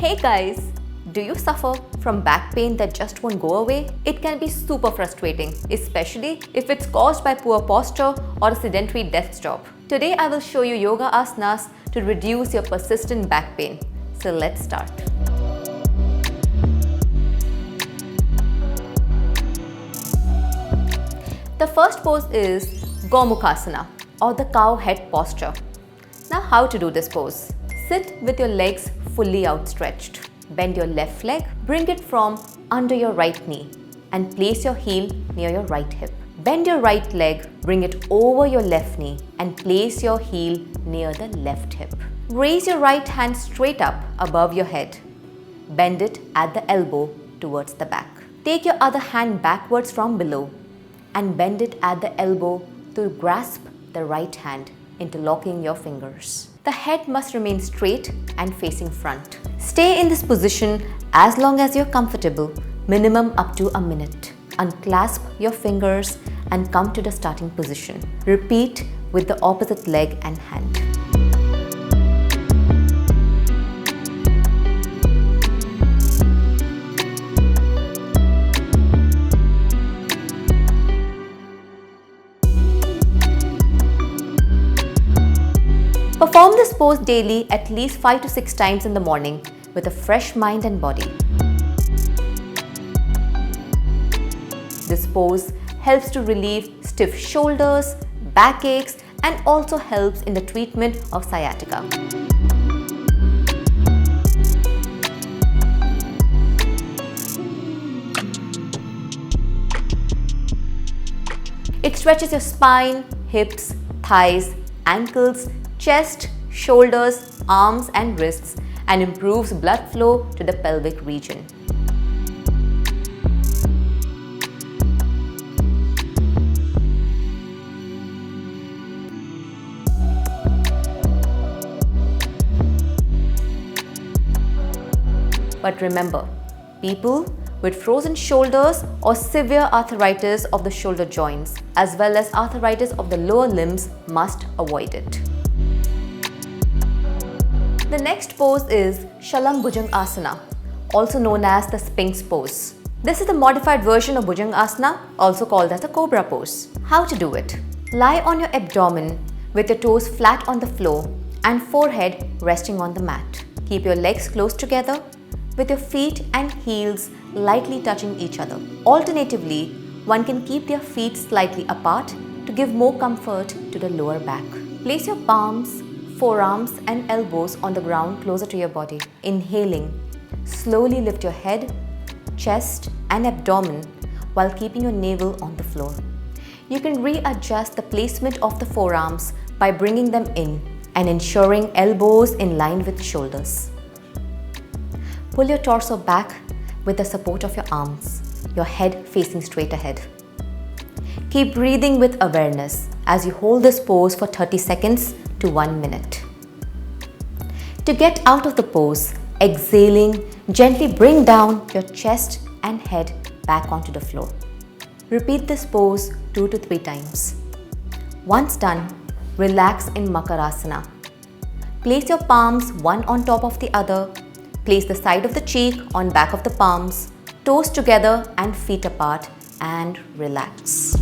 Hey guys, do you suffer from back pain that just won't go away? It can be super frustrating, especially if it's caused by poor posture or a sedentary desk job. Today I will show you yoga asanas to reduce your persistent back pain. So let's start. The first pose is Gomukhasana or the cow head posture. Now how to do this pose? Sit with your legs fully outstretched. Bend your left leg, bring it from under your right knee and place your heel near your right hip. Bend your right leg, bring it over your left knee and place your heel near the left hip. Raise your right hand straight up above your head. Bend it at the elbow towards the back. Take your other hand backwards from below and bend it at the elbow to grasp the right hand, interlocking your fingers. The head must remain straight and facing front. Stay in this position as long as you're comfortable, minimum up to a minute. Unclasp your fingers and come to the starting position. Repeat with the opposite leg and hand. Perform this pose daily at least 5 to 6 times in the morning with a fresh mind and body. This pose helps to relieve stiff shoulders, backaches, and also helps in the treatment of sciatica. It stretches your spine, hips, thighs, ankles, chest, shoulders, arms and wrists and improves blood flow to the pelvic region. But remember, people with frozen shoulders or severe arthritis of the shoulder joints as well as arthritis of the lower limbs must avoid it. The next pose is Shalam Bhujang Asana, also known as the Sphinx pose. This is the modified version of Bhujang Asana, also called as the Cobra pose. How to do it? Lie on your abdomen with your toes flat on the floor and forehead resting on the mat. Keep your legs close together with your feet and heels lightly touching each other. Alternatively, one can keep their feet slightly apart to give more comfort to the lower back. Place your palms, forearms and elbows on the ground closer to your body. Inhaling, slowly lift your head, chest and abdomen while keeping your navel on the floor. You can readjust the placement of the forearms by bringing them in and ensuring elbows in line with shoulders. Pull your torso back with the support of your arms, your head facing straight ahead. Keep breathing with awareness as you hold this pose for 30 seconds to 1 minute. To get out of the pose, exhaling, gently bring down your chest and head back onto the floor. Repeat this pose 2 to 3 times. Once done, relax in Makarasana. Place your palms one on top of the other. Place the side of the cheek on back of the palms, toes together and feet apart, and relax.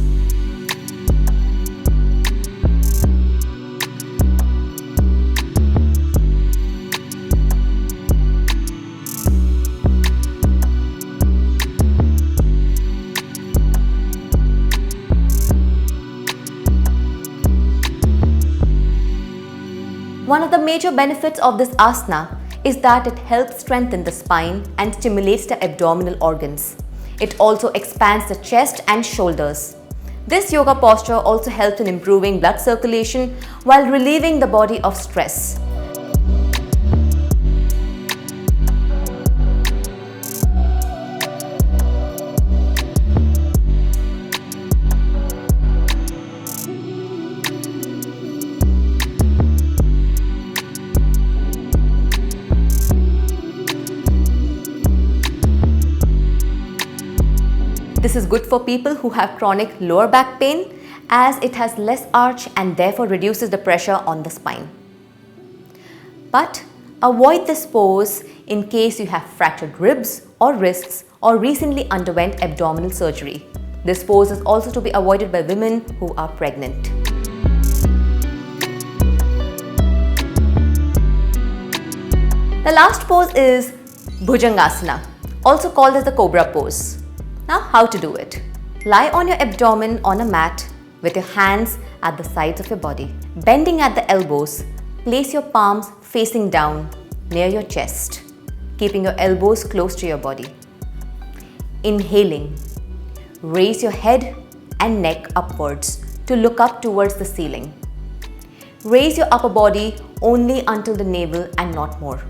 One of the major benefits of this asana is that it helps strengthen the spine and stimulates the abdominal organs. It also expands the chest and shoulders. This yoga posture also helps in improving blood circulation while relieving the body of stress. This is good for people who have chronic lower back pain as it has less arch and therefore reduces the pressure on the spine. But avoid this pose in case you have fractured ribs or wrists or recently underwent abdominal surgery. This pose is also to be avoided by women who are pregnant. The last pose is Bhujangasana, also called as the cobra pose. Now, how to do it? Lie on your abdomen on a mat with your hands at the sides of your body. Bending at the elbows, place your palms facing down near your chest, keeping your elbows close to your body. Inhaling, raise your head and neck upwards to look up towards the ceiling. Raise your upper body only until the navel and not more.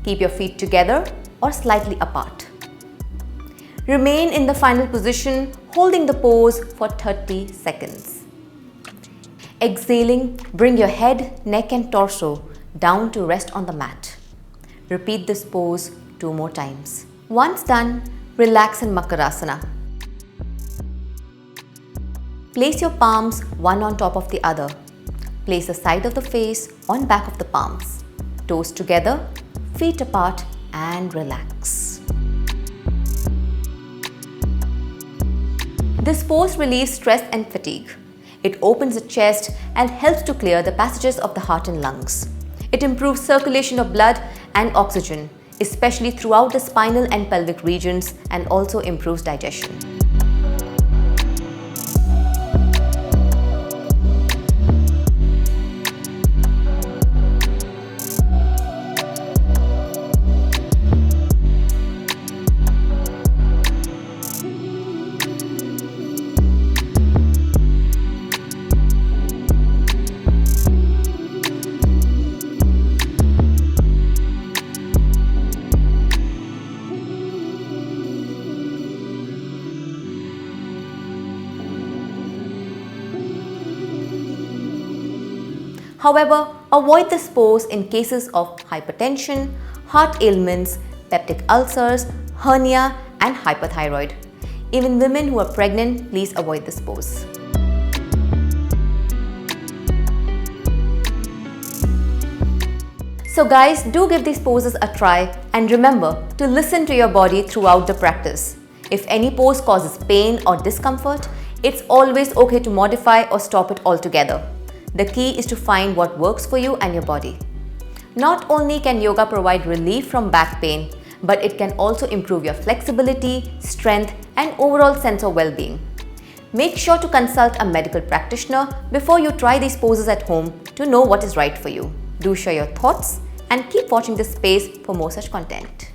Keep your feet together or slightly apart. Remain in the final position, holding the pose for 30 seconds. Exhaling, bring your head, neck and torso down to rest on the mat. Repeat this pose 2 more times. Once done, relax in Makarasana. Place your palms one on top of the other. Place the side of the face on back of the palms. Toes together, feet apart and relax. This pose relieves stress and fatigue. It opens the chest and helps to clear the passages of the heart and lungs. It improves circulation of blood and oxygen, especially throughout the spinal and pelvic regions, and also improves digestion. However, avoid this pose in cases of hypertension, heart ailments, peptic ulcers, hernia and hyperthyroid. Even women who are pregnant, please avoid this pose. So guys, do give these poses a try and remember to listen to your body throughout the practice. If any pose causes pain or discomfort, it's always okay to modify or stop it altogether. The key is to find what works for you and your body. Not only can yoga provide relief from back pain, but it can also improve your flexibility, strength, and overall sense of well-being. Make sure to consult a medical practitioner before you try these poses at home to know what is right for you. Do share your thoughts and keep watching this space for more such content.